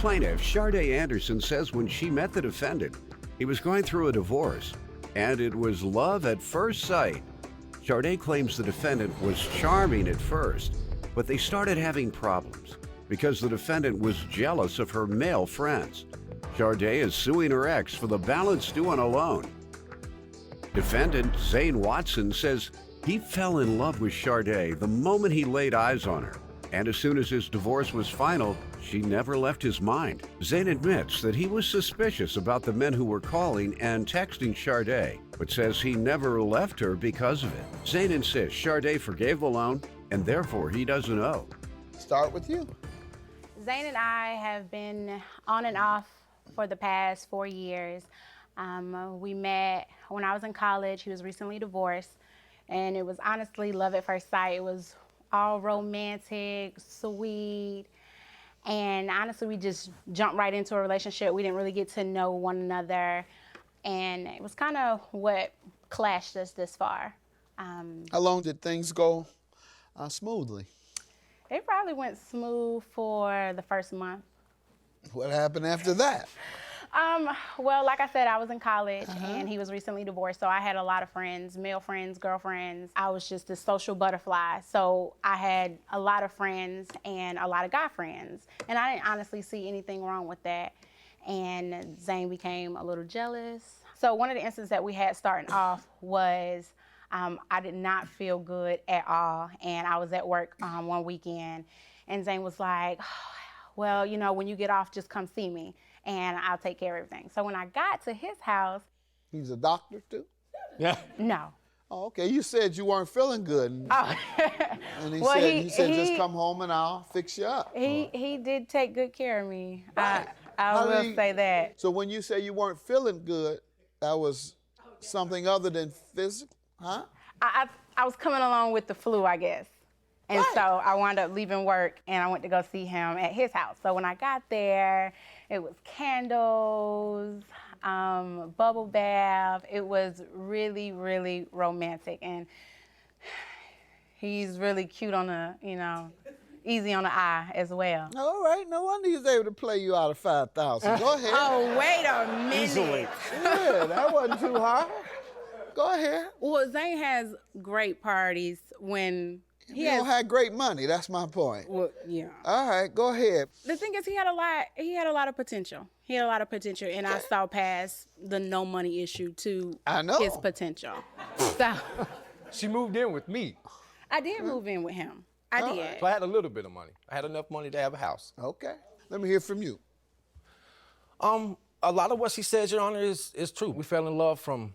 plaintiff, Sharday Anderson, says when she met the defendant, he was going through a divorce, and it was love at first sight. Sharday claims the defendant was charming at first, but they started having problems because the defendant was jealous of her male friends. Sharday is suing her ex for the balance due on a loan. Defendant Zane Watson says he fell in love with Sharday the moment he laid eyes on her, and as soon as his divorce was final, she never left his mind. Zane admits that he was suspicious about the men who were calling and texting Sharday, but says he never left her because of it. Zane insists Sharday forgave the loan, and therefore he doesn't owe. Start with you. Zane and I have been on and off for the past 4 years. We met when I was in college. He was recently divorced, and it was honestly love at first sight. It was all romantic, sweet, and honestly, we just jumped right into a relationship. We didn't really get to know one another, and it was kind of what clashed us this far. How long did things go smoothly? It probably went smooth for the first month. What happened after that? Well, like I said, I was in college and he was recently divorced, so I had a lot of friends, male friends, girlfriends. I was just a social butterfly, so I had a lot of friends and a lot of guy friends, and I didn't honestly see anything wrong with that. And Zane became a little jealous. So one of the instances that we had starting off was I did not feel good at all, and I was at work one weekend, and Zane was like, well, you know, when you get off, just come see me, and I'll take care of everything. So when I got to his house... He's a doctor, too? Yeah. No. Oh, okay. You said you weren't feeling good. Oh. And he Well, said, just come home and I'll fix you up. He did take good care of me. Right. I will say that. So when you say you weren't feeling good, that was something other than physical, huh? I was coming along with the flu, I guess. And Right. so I wound up leaving work and I went to go see him at his house. So when I got there, it was candles, bubble bath. It was really, really romantic. And he's really cute on the, you know, easy on the eye as well. All right. No wonder he's able to play you out of 5,000. Go ahead. Oh, wait a minute. Easily. Yeah, that wasn't too hard. Go ahead. Well, Zane has great parties when He don't have great money. That's my point. Well, yeah. All right, go ahead. The thing is, he had a lot of potential. He had a lot of potential, and I saw past the no money issue to I know. his potential. So She moved in with me. I did move in with him. I did. So I had a little bit of money. I had enough money to have a house. Okay. Let me hear from you. A lot of what she says, Your Honor, is true. We fell in love from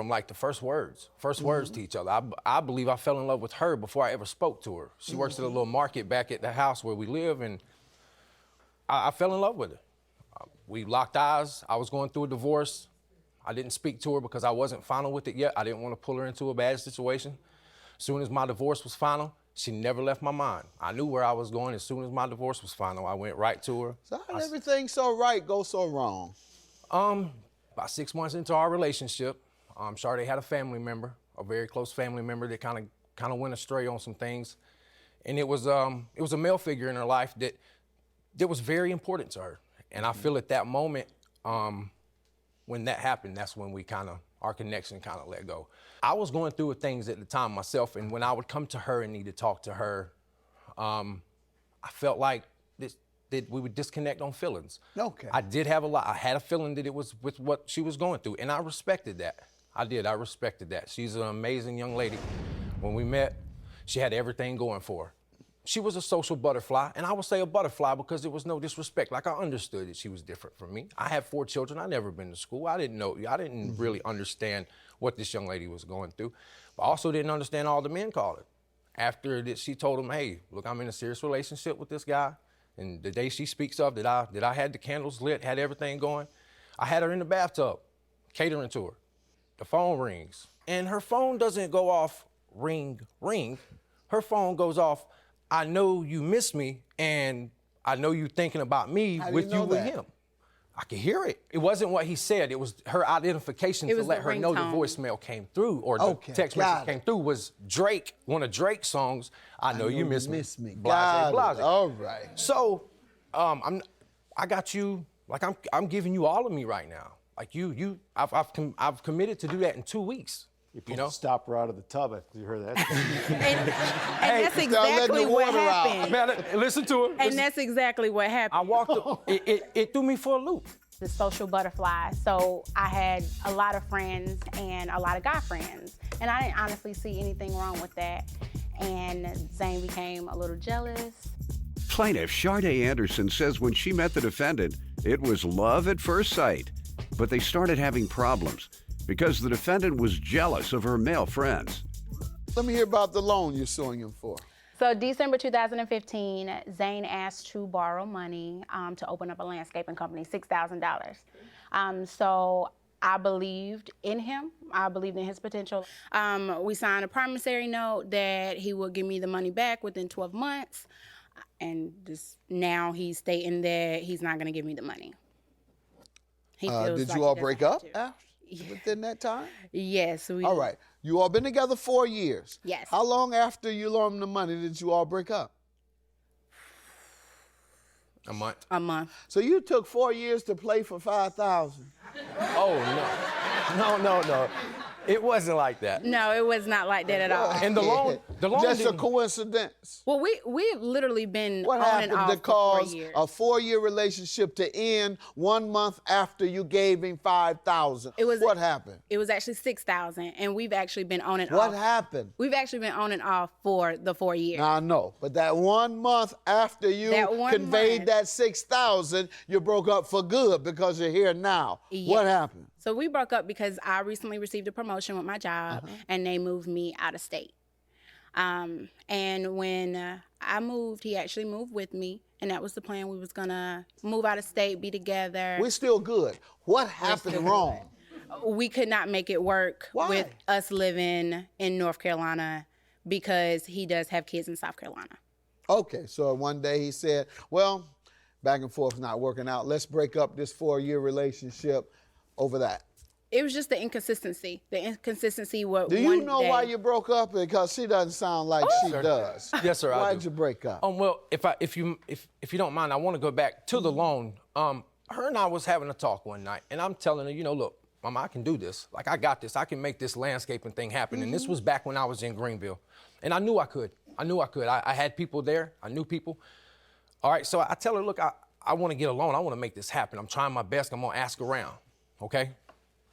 like the first words to each other. I believe I fell in love with her before I ever spoke to her. She works at a little market back at the house where we live, and I fell in love with her. We locked eyes. I was going through a divorce. I didn't speak to her because I wasn't final with it yet. I didn't want to pull her into a bad situation. As soon as my divorce was final, she never left my mind. I knew where I was going. As soon as my divorce was final, I went right to her. So how did everything so right go so wrong? About 6 months into our relationship, Sharday had a family member, a very close family member that kind of went astray on some things, and it was a male figure in her life that was very important to her. And I feel at that moment, when that happened, that's when our connection kind of let go. I was going through things at the time myself, and when I would come to her and need to talk to her, I felt like that we would disconnect on feelings. Okay. I did have I had a feeling that it was with what she was going through, and I respected that. I respected that. She's an amazing young lady. When we met, she had everything going for her. She was a social butterfly, and I would say a butterfly because there was no disrespect. Like, I understood that she was different from me. I had 4 children. I never been to school. I didn't really understand what this young lady was going through. But I also didn't understand all the men called her. After that, she told him, hey, look, I'm in a serious relationship with this guy. And the day she speaks of that I had the candles lit, had everything going, I had her in the bathtub, catering to her. The phone rings, and her phone doesn't go off ring, ring. Her phone goes off, I know you miss me, and I know you thinking about me with him. I could hear it. It wasn't what he said. It was her identification to let her know the voicemail came through, or the text message came through was Drake, one of Drake's songs, I know you miss me. Got it. Blase. All right. So I got you, like I'm giving you all of me right now. Like I've committed to do that in 2 weeks. You pulled the stopper out of the tub after you heard that. and that's exactly what happened. Man, listen to it. And that's exactly what happened. I walked, it threw me for a loop. The social butterfly. So I had a lot of friends and a lot of guy friends. And I didn't honestly see anything wrong with that. And Zane became a little jealous. Plaintiff Sharday Anderson says when she met the defendant, it was love at first sight. But they started having problems because the defendant was jealous of her male friends. Let me hear about the loan you're suing him for. So December 2015, Zane asked to borrow money to open up a landscaping company, $6,000. So I believed in him. I believed in his potential. We signed a promissory note that he would give me the money back within 12 months. And now he's stating that he's not going to give me the money. Did you all break up within that time? Yes. All right. You all been together 4 years. Yes. How long after you loaned him the money did you all break up? A month. A month. So you took 4 years to play for $5,000. Oh, no. It wasn't like that. No, it was not like that at all. And the loan Just a didn't- coincidence. Well, we've literally been What on and happened off to for 4 cause years. a 4-year relationship to end 1 month after you gave him $5,000? What happened? It was actually $6,000, and we've actually been on and off. What happened? We've actually been on and off for the 4 years. Now, I know, but that 1 month after you That 1 conveyed month. that $6,000, you broke up for good because you're here now. Yes. What happened? So we broke up because I recently received a promotion with my job, and they moved me out of state. And when I moved, he actually moved with me, and that was the plan. We was gonna move out of state, be together. We're still good. What happened wrong? We could not make it work Why? with us living in North Carolina because he does have kids in South Carolina. Okay, so one day he said, well, back and forth not working out. Let's break up this 4-year relationship over that. It was just the inconsistency. The inconsistency with Do you one know day. why you broke up? Because she doesn't sound like she does. Yes, sir, I Why'd do. you break up? Well, if you don't mind, I want to go back to the loan. Her and I was having a talk one night, and I'm telling her, look, Mama, I can do this. Like, I got this. I can make this landscaping thing happen. And this was back when I was in Greenville. And I knew I could. I had people there. I knew people. All right, so I tell her, look, I want to get a loan. I want to make this happen. I'm trying my best. I'm going to ask around, okay?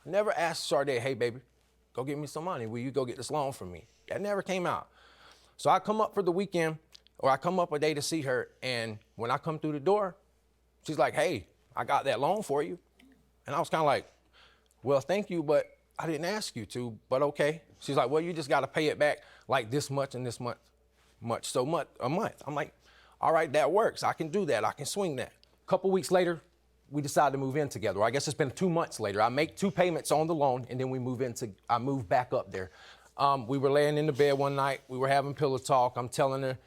Never asked Sharday, hey, baby, go get me some money. Will you go get this loan from me? That never came out. So I come up for the weekend, or I come up a day to see her, and when I come through the door, she's like, hey, I got that loan for you. And I was kind of like, well, thank you, but I didn't ask you to, but okay. She's like, well, you just got to pay it back like this much and this much, a month. I'm like, all right, that works. I can do that. I can swing that. A couple weeks later, we decided to move in together. I guess it's been 2 months later. I make 2 payments on the loan, and then I moved back up there. We were laying in the bed one night. We were having pillow talk. I'm telling her,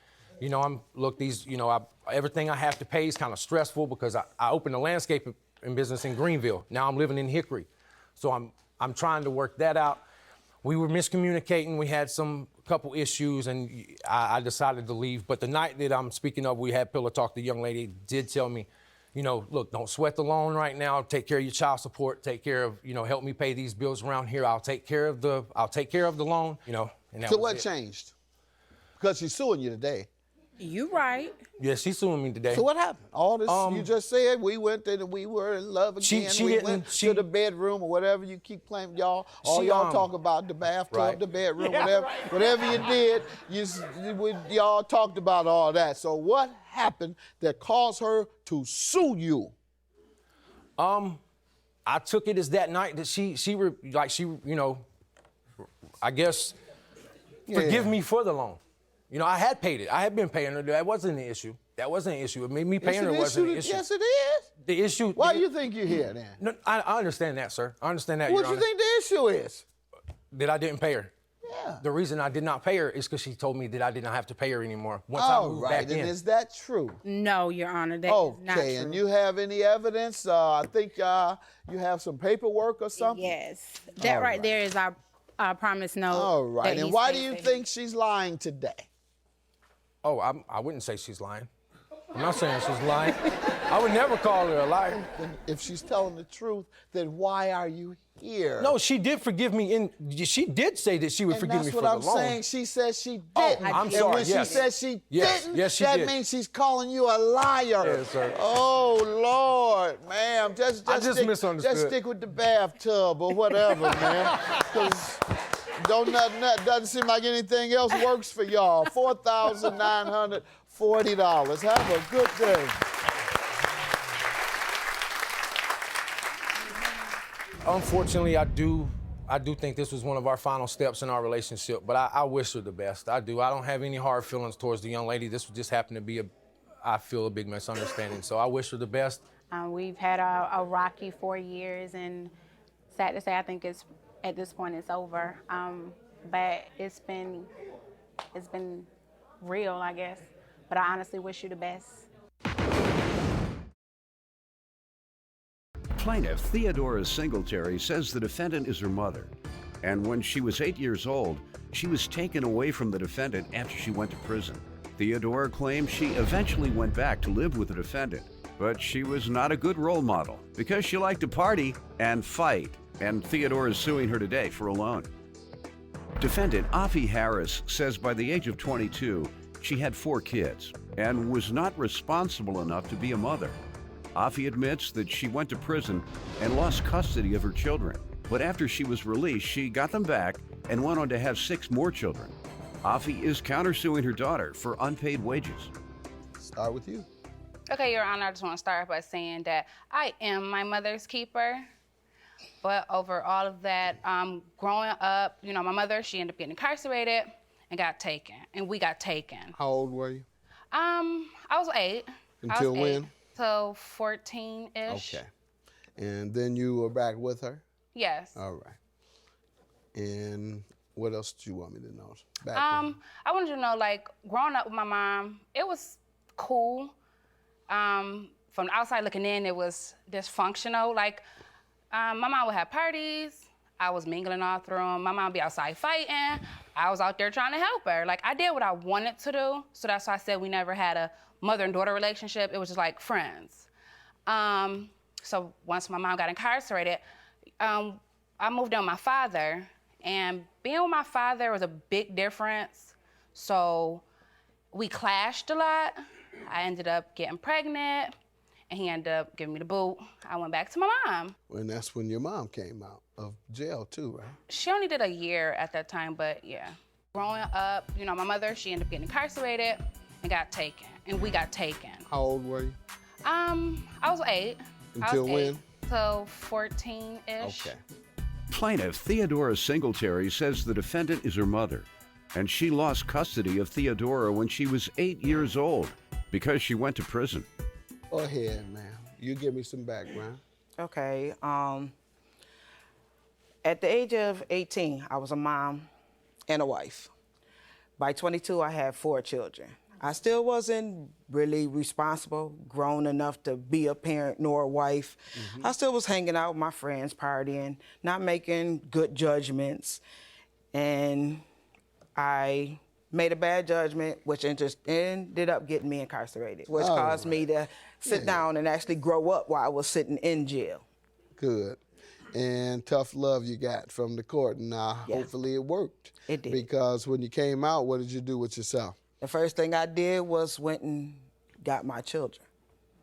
everything I have to pay is kind of stressful because I opened a landscaping business in Greenville. Now I'm living in Hickory. So I'm trying to work that out. We were miscommunicating. We had a couple issues, and I decided to leave. But the night that I'm speaking of, we had pillow talk. The young lady did tell me, look, don't sweat the loan right now. Take care of your child support. Take care of, help me pay these bills around here. I'll take care of the loan. And that So was what it. changed? Because she's suing you today. You right. Yeah, she's suing me today. So what happened? All this you just said, we went and we were in love again. We went to the bedroom or whatever you keep playing, y'all. All y'all talk about the bathtub, right. the bedroom, whatever you did, y'all talked about all that. So what happened that caused her to sue you? I took it as that night that I guess, forgive me for the loan. I had paid it. I had been paying her. That wasn't an issue. Me paying her wasn't an issue. Yes, it is. The issue. Why do you think you're here then? No, I understand that, sir. I understand that. What Your do you Honor. think the issue is? That I didn't pay her. Yeah. The reason I did not pay her is because she told me that I did not have to pay her anymore once I moved back and in. is that true? No, Your Honor, that is not true. Okay, and you have any evidence? I think you have some paperwork or something? Yes. That right there is our promise note. All right, that and he why do states you that think she's lying today? Oh, I wouldn't say she's lying. I'm not saying she's lying. I would never call her a liar. And if she's telling the truth, then why are you here? No, she did forgive me. She did say that she would forgive me for the loan. That's what I'm saying. She said she didn't. Oh, I'm sorry. And when yes. she said she yes. didn't, yes, she that did. means she's calling you a liar. Yes, sir. Oh, Lord, ma'am. Just misunderstood. Just stick with the bathtub or whatever, man. Because doesn't seem like anything else works for y'all. $4,940. Have a good day. Unfortunately, I do think this was one of our final steps in our relationship, but I wish her the best. I do. I don't have any hard feelings towards the young lady. This just happened to be I feel a big misunderstanding, so I wish her the best. We've had a rocky 4 years, and sad to say, I think at this point it's over. But it's been real, I guess. But I honestly wish you the best. Plaintiff Theodora Singletary says the defendant is her mother, and when she was 8 years old, she was taken away from the defendant after she went to prison. Theodora claims she eventually went back to live with the defendant, but she was not a good role model because she liked to party and fight, and Theodora is suing her today for a loan. Defendant Afi Harris says by the age of 22, she had 4 kids and was not responsible enough to be a mother. Afi admits that she went to prison and lost custody of her children, but after she was released, she got them back and went on to have 6 more children. Afi is countersuing her daughter for unpaid wages. Start with you. Okay, Your Honor, I just want to start by saying that I am my mother's keeper. But over all of that, growing up, my mother, she ended up getting incarcerated and got taken, and we got taken. How old were you? I was 8. Until when? Till 14-ish. Okay. And then you were back with her? Yes. All right. And what else do you want me to know? I wanted you to know, growing up with my mom, it was cool. From the outside looking in, it was dysfunctional. My mom would have parties. I was mingling all through them. My mom would be outside fighting. I was out there trying to help her. I did what I wanted to do, so that's why I said we never had a mother and daughter relationship. It was just like friends. So once my mom got incarcerated, I moved in with my father, and being with my father was a big difference. So we clashed a lot. I ended up getting pregnant, and he ended up giving me the boot. I went back to my mom. And that's when your mom came out of jail too, right? She only did a year at that time, but yeah. Growing up, my mother, she ended up getting incarcerated and got taken, and we got taken. How old were you? I was 8. Until when? Till 14-ish. Okay. Plaintiff Theodora Singletary says the defendant is her mother, and she lost custody of Theodora when she was 8 years old because she went to prison. Go ahead, ma'am. You give me some background. Okay. At the age of 18, I was a mom and a wife. By 22, I had 4 children. I still wasn't really responsible, grown enough to be a parent nor a wife. I still was hanging out with my friends, partying, not making good judgments. And I made a bad judgment, which ended up getting me incarcerated, which caused me to sit down and actually grow up while I was sitting in jail. Good. And tough love you got from the court. Now, hopefully it worked. It did. Because when you came out, what did you do with yourself? The first thing I did was went and got my children.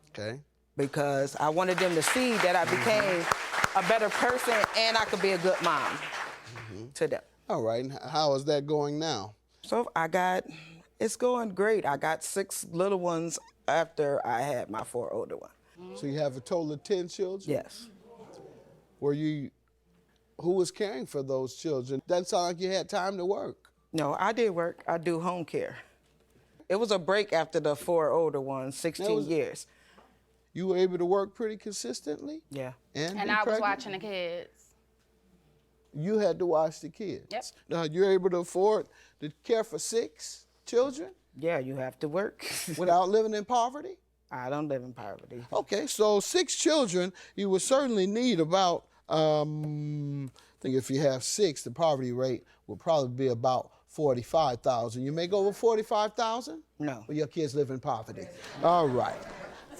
Okay. Because I wanted them to see that I became a better person and I could be a good mom to them. All right. And how is that going now? So it's going great. I got 6 little ones after I had my 4 older ones. So you have a total of 10 children? Yes. Who was caring for those children? Doesn't sound like you had time to work. No, I did work. I do home care. It was a break after the 4 older ones, 16 years. You were able to work pretty consistently? Yeah. And I was watching the kids. You had to watch the kids? Yep. Now, you're able to afford to care for 6 children? Yeah, you have to work. Without living in poverty? I don't live in poverty. Okay, so 6 children, you would certainly need about, I think if you have 6, the poverty rate would probably be about 45,000. You make over 45,000? No. Well, your kids live in poverty. All right.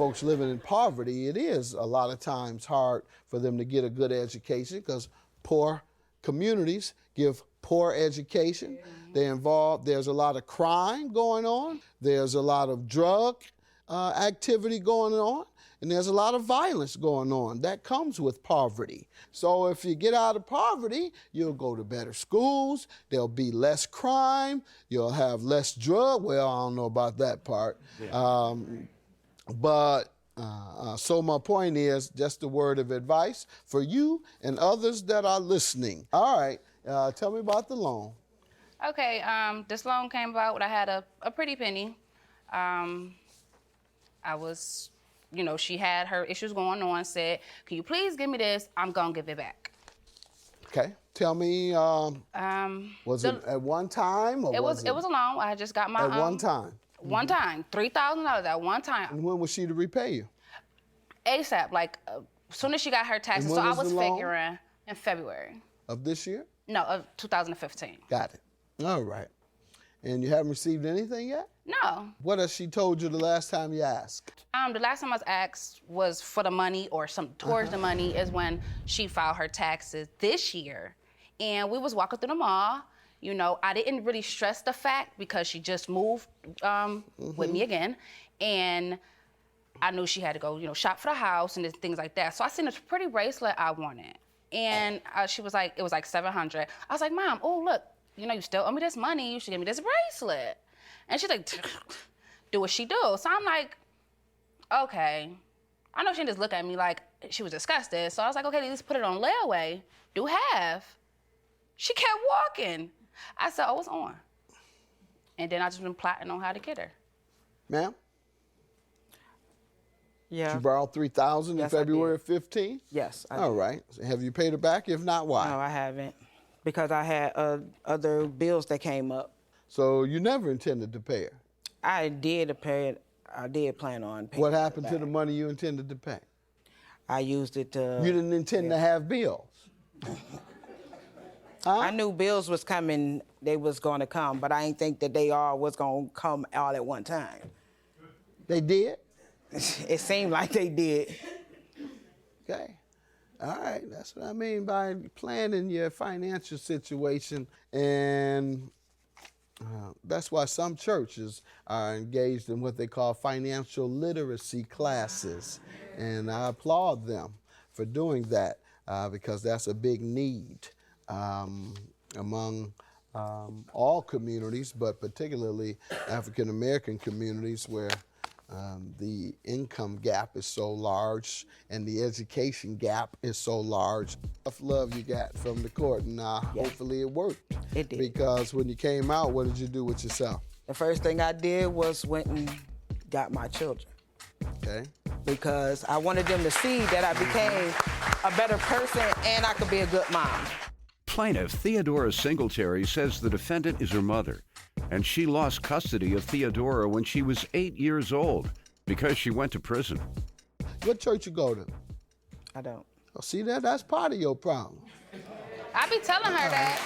folks living in poverty, it is a lot of times hard for them to get a good education because poor communities give poor education. There's a lot of crime going on. There's a lot of drug activity going on. And there's a lot of violence going on. That comes with poverty. So if you get out of poverty, you'll go to better schools. There'll be less crime. You'll have less drug. Well, I don't know about that part. Yeah. So my point is, just a word of advice for you and others that are listening. All right, tell me about the loan. Okay, this loan came about when I had a pretty penny. She had her issues going on, said, can you please give me this? I'm gonna give it back. Okay, tell me, was it at one time? Or it was a loan. I just got my— At one time? One time, $3,000 at one time. And when was she to repay you? ASAP, like as soon as she got her taxes. And So when I was was the loan? figuring in February. Of this year? No, of 2015. Got it. All right. And you haven't received anything yet? No. What has she told you the last time you asked? The last time I was asked was for the money or something towards the money is when she filed her taxes this year. And we was walking through the mall. You know, I didn't really stress the fact because she just moved with me again. And I knew she had to go, shop for the house and things like that. So I seen a pretty bracelet I wanted. And she was like, it was like $700. I was like, Mom, oh, look, you still owe me this money. You should give me this bracelet. And she's like, do what she do. So I'm like, okay. I know she didn't just look at me like she was disgusted. So I was like, okay, let's put it on layaway. Do half. She kept walking. I said, oh, it's on. And then I just been plotting on how to get her. Ma'am? Yeah. She borrowed $3,000 in February of 15? Yes, I did. All right. So have you paid her back? If not, why? No, I haven't. Because I had other bills that came up. So you never intended to pay her? I did pay it. I did plan on paying What happened it to back. the money you intended to pay? I used it to... You didn't intend to have bills? Huh? I knew bills was coming, they was gonna come, but I didn't think that they all was gonna come all at one time. They did? It seemed like they did. Okay. All right. That's what I mean by planning your financial situation. And that's why some churches are engaged in what they call financial literacy classes. And I applaud them for doing that because that's a big need among all communities, but particularly African American communities where the income gap is so large and the education gap is so large. Tough love you got from the court, and hopefully it worked. It did. Because when you came out, what did you do with yourself? The first thing I did was went and got my children. Okay. Because I wanted them to see that I became a better person and I could be a good mom. Plaintiff Theodora Singletary says the defendant is her mother, and she lost custody of Theodora when she was 8 years old because she went to prison. What church you go to? I don't. Oh, see, that's part of your problem. I be telling her that.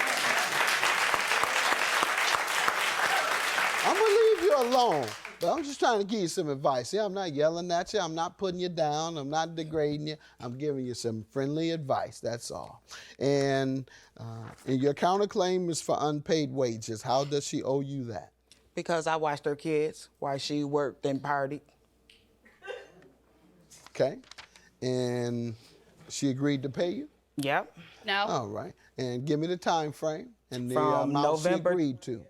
I'm gonna leave you alone, but I'm just trying to give you some advice. See, I'm not yelling at you. I'm not putting you down. I'm not degrading you. I'm giving you some friendly advice, that's all. And your counterclaim is for unpaid wages. How does she owe you that? Because I watched her kids while she worked and partied. Okay. And she agreed to pay you? Yep. No. All right. And give me the time frame and the From amount November she agreed to.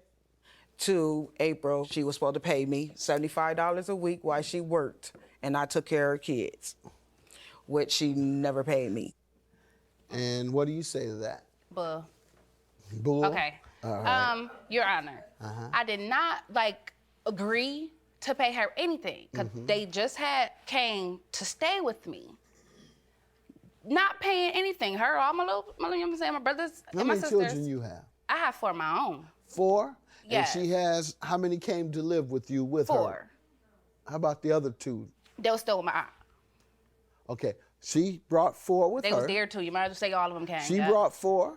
To April, she was supposed to pay me $75 a week while she worked, and I took care of her kids, which she never paid me. And what do you say to that? Bull. Bull? Okay. All right. Your Honor, I did not agree to pay her anything because they just came to stay with me. Not paying anything. Her, all my brothers and my sisters. How many children you have? I have 4 of my own. 4? Yes. And she has, how many came to live with you with 4. her? How about the other 2? They were still with my aunt. Okay. She brought 4 with her. They was there too. You might as well say all of them came. She brought 4?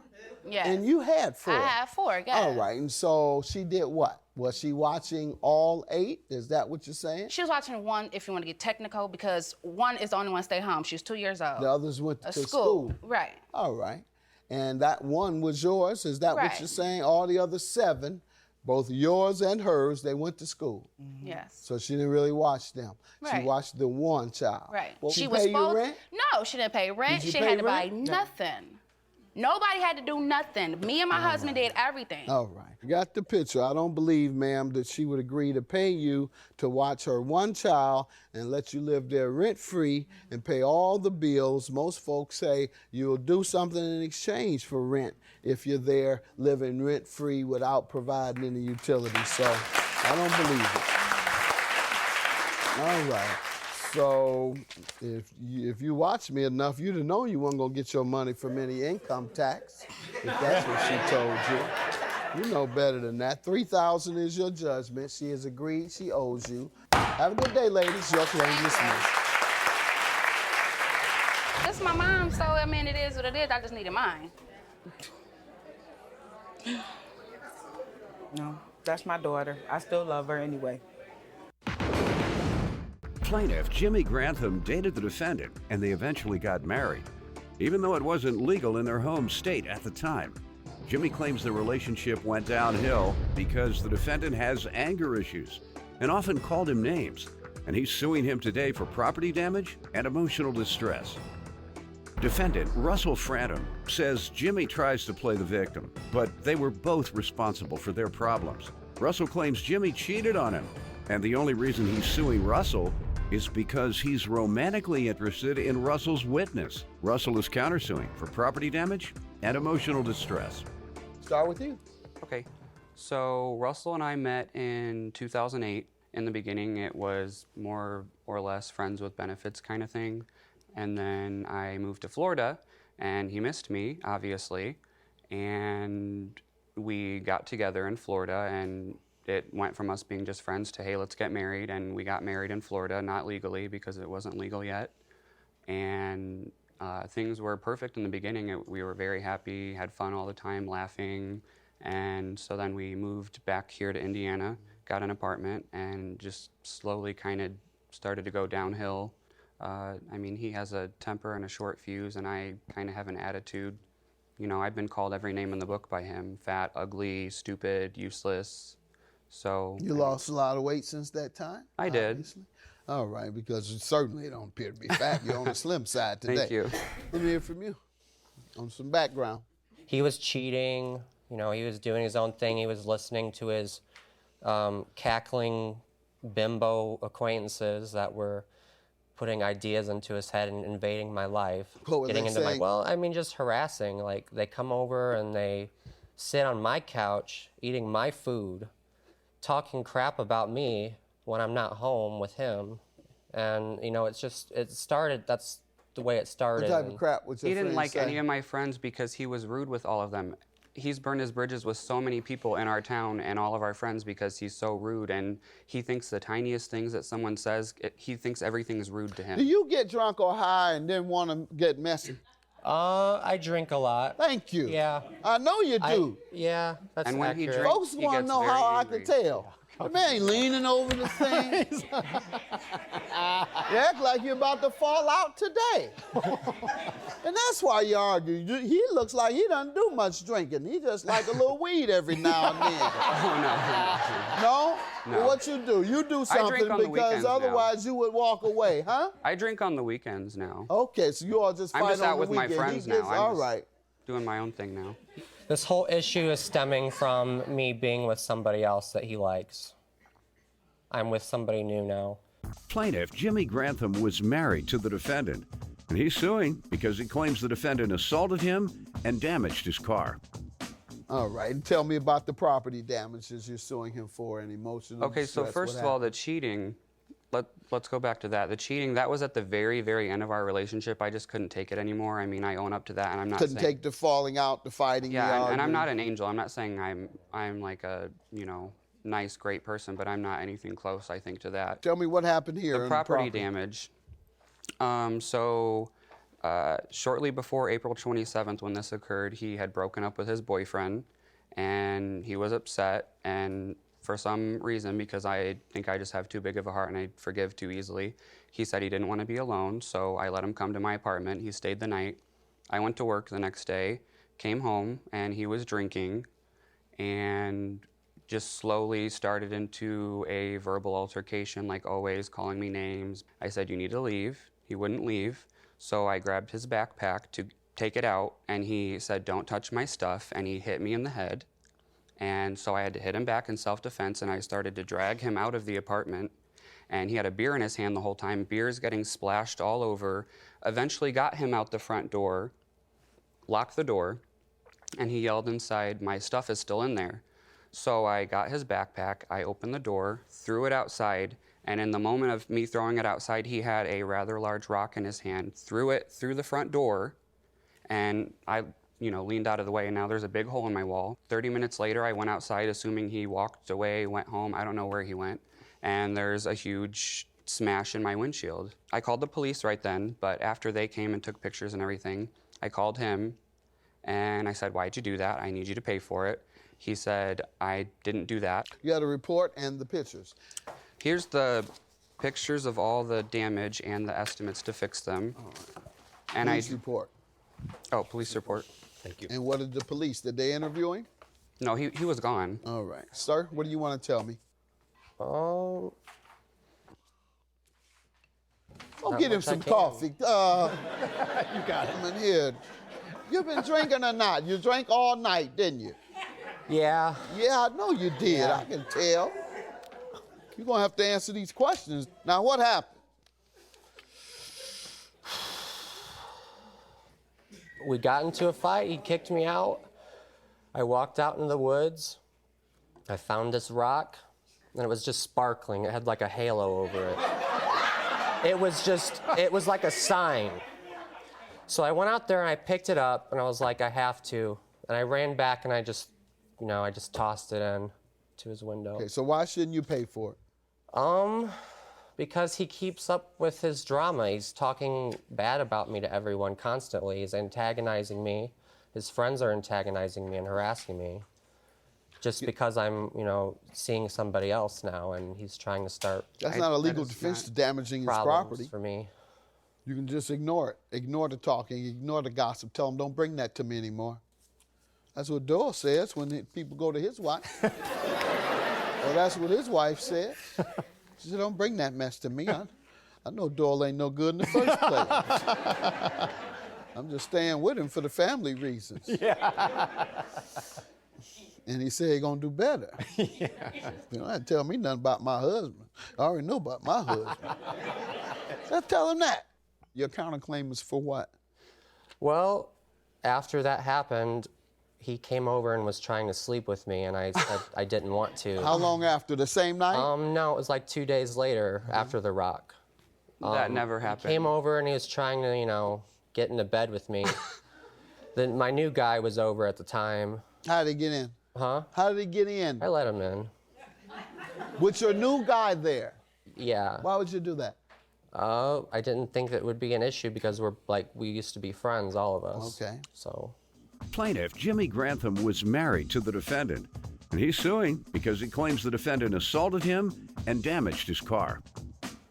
Yes. And you had 4? I had 4, yes. All right. And so she did what Was she watching all 8? Is that what you're saying? She was watching one, if you want to get technical, because one is the only one stay home. She was 2 years old. The others went to school. Right. All right. And that one was yours? Is that what Right. you're saying? All the other 7, both yours and hers, they went to school. Yes. So she didn't really watch them. She Right. watched the one child. Right. Well, She she was pay you supposed. rent? No, she didn't pay rent. Did you She pay had to buy rent? nothing. Nobody had to do nothing. Me and my husband did everything. All right. You got the picture. I don't believe, ma'am, that she would agree to pay you to watch her one child and let you live there rent-free and pay all the bills. Most folks say you'll do something in exchange for rent if you're there living rent-free without providing any utilities. So I don't believe it. All right. So if you watch me enough, you'd have known you weren't going to get your money from any income tax, if that's what she told you. You know better than that. $3,000 is your judgment. She has agreed. She owes you. Have a good day, ladies. Your claim dismissed. This is my mom, so I mean, it is what it is. I just needed mine. No, that's my daughter. I still love her anyway. Plaintiff Jimmy Grantham dated the defendant, and they eventually got married, even though it wasn't legal in their home state at the time. Jimmy claims the relationship went downhill because the defendant has anger issues and often called him names, and he's suing him today for property damage and emotional distress. Defendant Russell Frantum says Jimmy tries to play the victim, but they were both responsible for their problems. Russell claims Jimmy cheated on him, and the only reason he's suing Russell is because he's romantically interested in Russell's witness. Russell is countersuing for property damage and emotional distress. Start with you. Okay, so Russell and I met in 2008. In the beginning, it was more or less friends with benefits kind of thing. And then I moved to Florida, and he missed me, obviously. And we got together in Florida, and it went from us being just friends to, hey, let's get married. And we got married in Florida, not legally because it wasn't legal yet. And things were perfect in the beginning. We were very happy, had fun all the time, laughing. And so then we moved back here to Indiana, got an apartment, and just slowly kind of started to go downhill. I mean, he has a temper and a short fuse, and I kind of have an attitude. You know, I've been called every name in the book by him: fat, ugly, stupid, useless. So You lost a lot of weight since that time? I did. Obviously. All right, because you certainly don't appear to be fat. You're on the slim side today. Thank you. Let me hear from you on some background. He was cheating, you know, he was doing his own thing. He was listening to his cackling bimbo acquaintances that were putting ideas into his head and invading my life. What were getting they into saying? well, I mean, just harassing. Like, they come over and they sit on my couch, eating my food, talking crap about me when I'm not home with him. And, you know, it started, that's the way it started. What type of and- crap was your He didn't friend like saying? any of my friends because he was rude with all of them. He's burned his bridges with so many people in our town and all of our friends because he's so rude, and he thinks the tiniest things that someone says, he thinks everything is rude to him. Do you get drunk or high and then want to get messy? I drink a lot. Thank you. Yeah. I know you do. Yeah, that's And when he accurate. drinks, Folks he want to gets know very how angry. I could tell. The man ain't leaning over the thing. You act like you're about to fall out today. And that's why you argue. He looks like he doesn't do much drinking. He just like a little weed every now and then. Oh, No? No. Well, what you do? You do I drink something on the because weekends now. otherwise you would walk away, huh? I drink on the weekends now. Okay, so you all just I'm fight just on out the with my weekend. friends He gets, now. I'm all just- right. Doing my own thing now. This whole issue is stemming from me being with somebody else that he likes. I'm with somebody new now. Plaintiff Jimmy Grantham was married to the defendant, and he's suing because he claims the defendant assaulted him and damaged his car. All right, and tell me about the property damages you're suing him for and emotional Okay, so distress. first What of all, happened? the cheating, let's go back to that. The cheating, that was at the very, very end of our relationship. I just couldn't take it anymore. I mean, I own up to that, and I'm not Couldn't saying... take the falling out, the fighting, the Yeah, and I'm arguing. not an angel. I'm not saying I'm like a, you know, nice, great person, but I'm not anything close, I think, to that. Tell me what happened here. The in property damage. Shortly before April 27th, when this occurred, he had broken up with his boyfriend, and he was upset. And for some reason, because I think I just have too big of a heart and I forgive too easily, he said he didn't want to be alone, so I let him come to my apartment. He stayed the night. I went to work the next day, came home, and he was drinking and just slowly started into a verbal altercation, like always, calling me names. I said, "You need to leave." He wouldn't leave, so I grabbed his backpack to take it out, and he said, "Don't touch my stuff," and he hit me in the head. And so I had to hit him back in self-defense, and I started to drag him out of the apartment. And he had a beer in his hand the whole time, beers getting splashed all over. Eventually got him out the front door, locked the door, and he yelled inside, "My stuff is still in there." So I got his backpack, I opened the door, threw it outside, and in the moment of me throwing it outside, he had a rather large rock in his hand, threw it through the front door, and I leaned out of the way, and now there's a big hole in my wall. 30 minutes later, I went outside, assuming he walked away, went home, I don't know where he went, and there's a huge smash in my windshield. I called the police right then, but after they came and took pictures and everything, I called him, and I said, "Why'd you do that? I need you to pay for it." He said, "I didn't do that." You had a report and the pictures. Here's the pictures of all the damage and the estimates to fix them. And Police report. Oh, police report. Thank you. And what did the police, did they interview him? No, he was gone. All right. Sir, what do you want to tell me? Oh. Go Not get him much I some can. coffee. You got him in here. You been drinking or not? You drank all night, didn't you? Yeah. Yeah, I know you did. Yeah. I can tell. You're going to have to answer these questions. Now, what happened? We got into a fight. He kicked me out. I walked out into the woods. I found this rock, and it was just sparkling. It had like a halo over it. It was like a sign. So I went out there and I picked it up, and I was like, I have to. And I ran back and I just tossed it in to his window. Okay, so why shouldn't you pay for it? Because he keeps up with his drama. He's talking bad about me to everyone constantly. He's antagonizing me. His friends are antagonizing me and harassing me. Just because I'm, seeing somebody else now, and he's trying to start. That's not a legal defense to damaging his property. For me. You can just ignore it. Ignore the talking, ignore the gossip. Tell him, don't bring that to me anymore. That's what Doyle says when people go to his wife. Well, that's what his wife said. She said, don't bring that mess to me. I know Doyle ain't no good in the first place. I'm just staying with him for the family reasons. Yeah. And he said he's going to do better. Yeah. You don't have to tell me nothing about my husband. I already know about my husband. So tell him that. Your counterclaim is for what? Well, after that happened, he came over and was trying to sleep with me, and I said I didn't want to. How long after? The same night? No, it was like 2 days later after the rock. That never happened. He came over and he was trying to, get into bed with me. Then my new guy was over at the time. How did he get in? Huh? How did he get in? I let him in. With your new guy there? Yeah. Why would you do that? I didn't think that would be an issue because we used to be friends, all of us. Okay. So. Plaintiff Jimmy Grantham was married to the defendant, and he's suing because he claims the defendant assaulted him and damaged his car.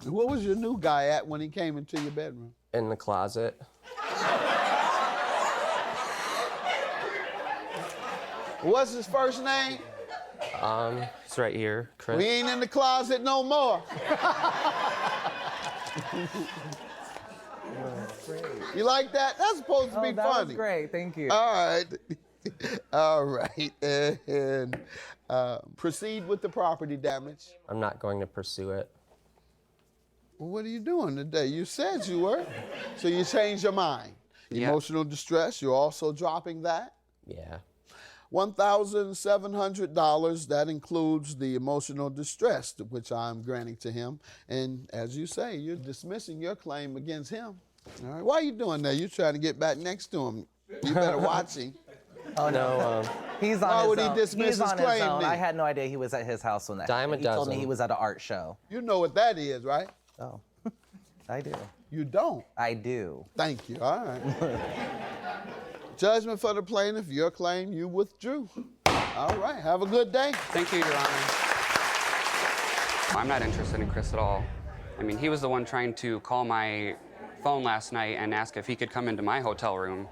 And what was your new guy at when he came into your bedroom? In the closet. What's his first name? It's right here, Chris. We ain't in the closet no more. You like that? That's supposed to be that funny. Was great, thank you. All right. All right. And proceed with the property damage. I'm not going to pursue it. Well, what are you doing today? You said you were. So you changed your mind. Yeah. Emotional distress, you're also dropping that? Yeah. $1,700, that includes the emotional distress, which I'm granting to him. And as you say, you're dismissing your claim against him. All right, why are you doing that? You're trying to get back next to him. You better watch him. Oh, no. He's on Why his would he own. dismiss He's his on claim his own. then? I had no idea he was at his house when that happened. He told me he was at an art show. You know what that is, right? Oh, I do. You don't? I do. Thank you. All right. Judgment for the plaintiff, your claim you withdrew. All right, have a good day. Thank you, Your Honor. I'm not interested in Chris at all. I mean, he was the one trying to call my phone last night and ask if he could come into my hotel room.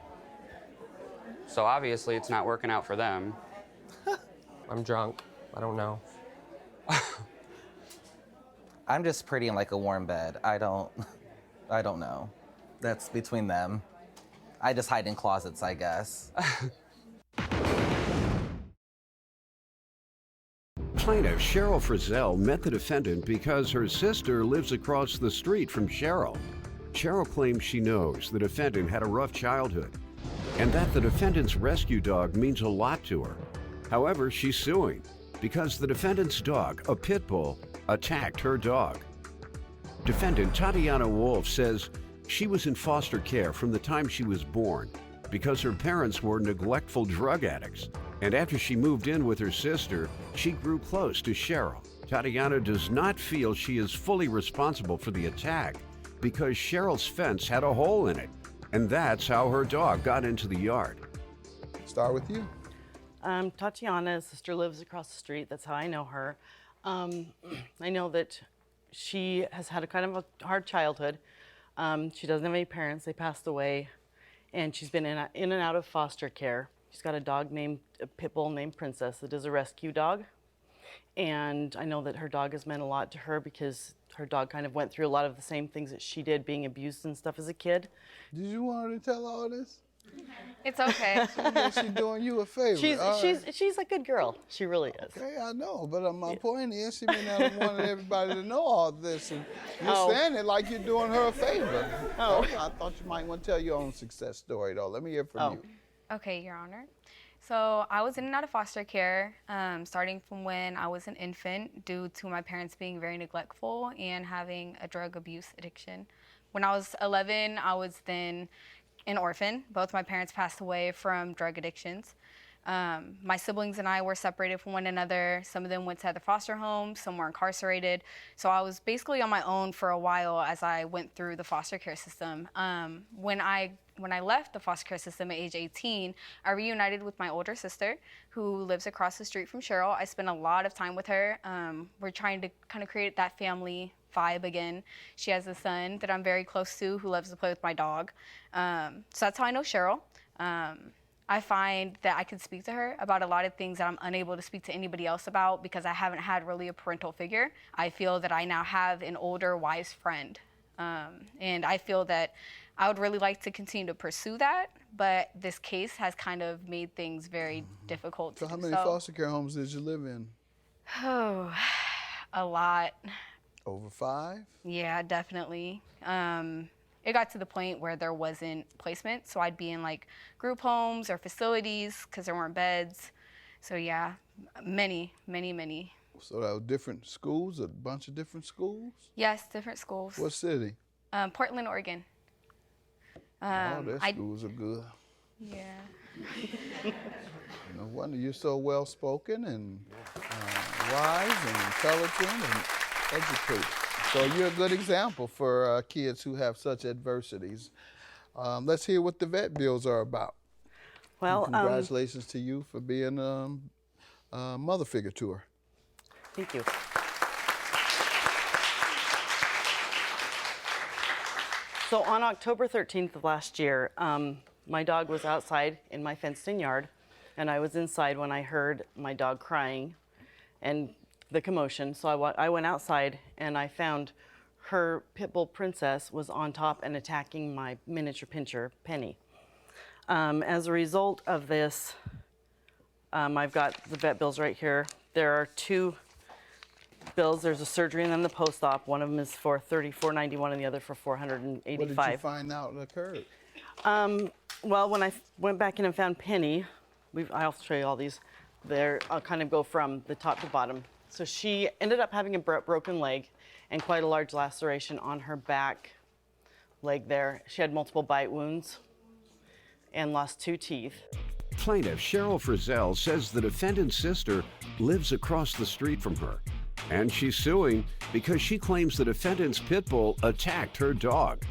So obviously it's not working out for them. I'm drunk. I don't know. I'm just pretty in like a warm bed. I don't know. That's between them. I just hide in closets, I guess. Plaintiff Cheryl Frizzell met the defendant because her sister lives across the street from Cheryl. Cheryl claims she knows the defendant had a rough childhood and that the defendant's rescue dog means a lot to her. However, she's suing because the defendant's dog, a pit bull, attacked her dog. Defendant Tatiana Wolf says she was in foster care from the time she was born because her parents were neglectful drug addicts. And after she moved in with her sister, she grew close to Cheryl. Tatiana does not feel she is fully responsible for the attack because Cheryl's fence had a hole in it. And that's how her dog got into the yard. Start with you. Tatiana's sister lives across the street. That's how I know her. I know that she has had a kind of a hard childhood. She doesn't have any parents. They passed away. And she's been in and out of foster care. She's got a pit bull named Princess that is a rescue dog. And I know that her dog has meant a lot to her because her dog kind of went through a lot of the same things that she did, being abused and stuff as a kid. Did you want her to tell all this? It's okay. She's doing you a favor. She's a good girl. She really is. Okay, I know, but my point is she may not have wanted everybody to know all this, and you're saying it like you're doing her a favor. Oh. I thought you might want to tell your own success story, though. Let me hear from you. Okay, Your Honor. So I was in and out of foster care, starting from when I was an infant due to my parents being very neglectful and having a drug abuse addiction. When I was 11, I was then an orphan. Both my parents passed away from drug addictions. My siblings and I were separated from one another. Some of them went to other foster homes, some were incarcerated. So I was basically on my own for a while as I went through the foster care system. When I left the foster care system at age 18, I reunited with my older sister who lives across the street from Cheryl. I spent a lot of time with her. We're trying to kind of create that family vibe again. She has a son that I'm very close to who loves to play with my dog. So that's how I know Cheryl. I find that I can speak to her about a lot of things that I'm unable to speak to anybody else about because I haven't had really a parental figure. I feel that I now have an older, wise friend. And I feel that I would really like to continue to pursue that, but this case has kind of made things very difficult to do. So how many foster care homes did you live in? Oh, a lot. Over 5? Yeah, definitely. It got to the point where there wasn't placement, so I'd be in like group homes or facilities because there weren't beds. So yeah, many. So that was different schools, a bunch of different schools? Yes, different schools. What city? Portland, Oregon. Their schools are good. Yeah. No wonder you're so well-spoken and wise and intelligent and educated. So you're a good example for kids who have such adversities. Let's hear what the vet bills are about. Well, and congratulations to you for being a mother figure to her. Thank you. So on October 13th of last year, my dog was outside in my fenced-in yard, and I was inside when I heard my dog crying and the commotion. So I went outside, and I found her pit bull Princess was on top and attacking my miniature pinscher, Penny. As a result of this, I've got the vet bills right here. There are 2 bills. There's a surgery and then the post-op. One of them is for $34.91 and the other for $485. What did you find out occurred? Well, when I went back in and found Penny, I'll show you all these. I'll kind of go from the top to bottom. So she ended up having a broken leg and quite a large laceration on her back leg there. She had multiple bite wounds and lost 2 teeth. Plaintiff Cheryl Frizzell says the defendant's sister lives across the street from her, and she's suing because she claims the defendant's pit bull attacked her dog.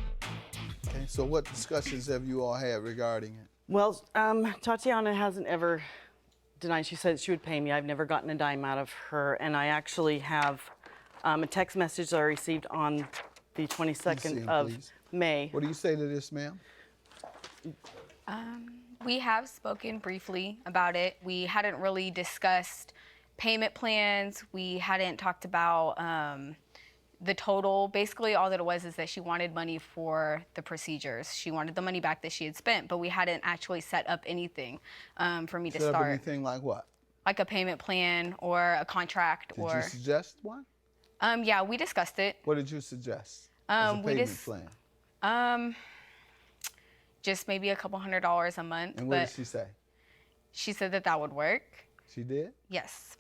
Okay, so what discussions have you all had regarding it? Well, Tatiana hasn't ever denied. She said she would pay me. I've never gotten a dime out of her, and I actually have A text message that I received on the 22nd of please. May. What do you say to this, ma'am? We have spoken briefly about it. We hadn't really discussed payment plans. We hadn't talked about the total. Basically, all that it was is that she wanted money for the procedures. She wanted the money back that she had spent, but we hadn't actually set up anything for me to Set up start. anything like what? Like a payment plan or a contract. Did you suggest one? Yeah, we discussed it. What did you suggest as a payment plan? Just maybe a couple $100s a month. And what did she say? She said that would work. She did? Yes.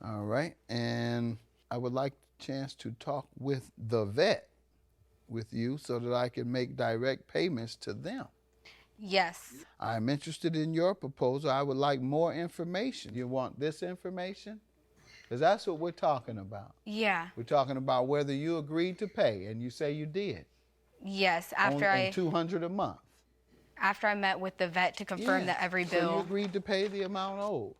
All right. And I would like a chance to talk with the vet with you so that I can make direct payments to them. Yes. I'm interested in your proposal. I would like more information. You want this information? Because that's what we're talking about. Yeah. We're talking about whether you agreed to pay, and you say you did. Yes, after and $200 a month. After I met with the vet to confirm that every bill. So you agreed to pay the amount owed?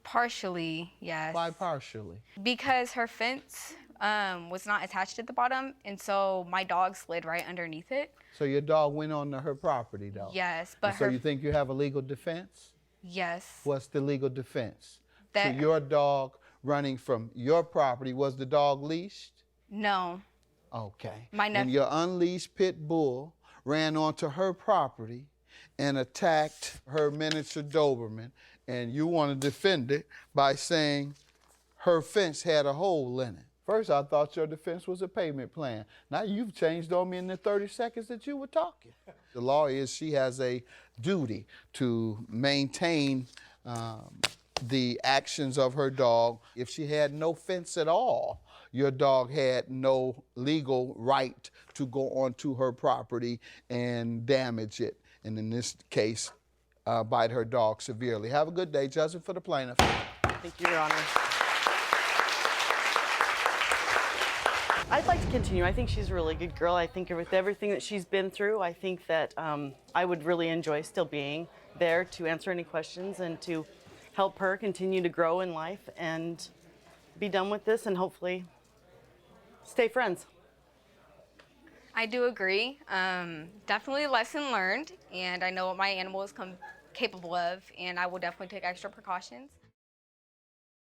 Partially, yes. Why partially? Because her fence was not attached at the bottom, and so my dog slid right underneath it. So your dog went onto her property, though? Yes, but so you think you have a legal defense? Yes. What's the legal defense? That to your dog running from your property, was the dog leashed? No. Okay. My and your unleashed pit bull ran onto her property and attacked her miniature Doberman, and you want to defend it by saying her fence had a hole in it. First, I thought your defense was a payment plan. Now you've changed on me in the 30 seconds that you were talking. The law is she has a duty to maintain the actions of her dog. If she had no fence at all, your dog had no legal right to go onto her property and damage it, and in this case, bite her dog severely. Have a good day. Judging for the plaintiff. Thank you, Your Honor. I'd like to continue. I think she's a really good girl. I think with everything that she's been through, I think that I would really enjoy still being there to answer any questions and to help her continue to grow in life and be done with this and hopefully stay friends. I do agree. Definitely a lesson learned, and I know what my animal is capable of, and I will definitely take extra precautions.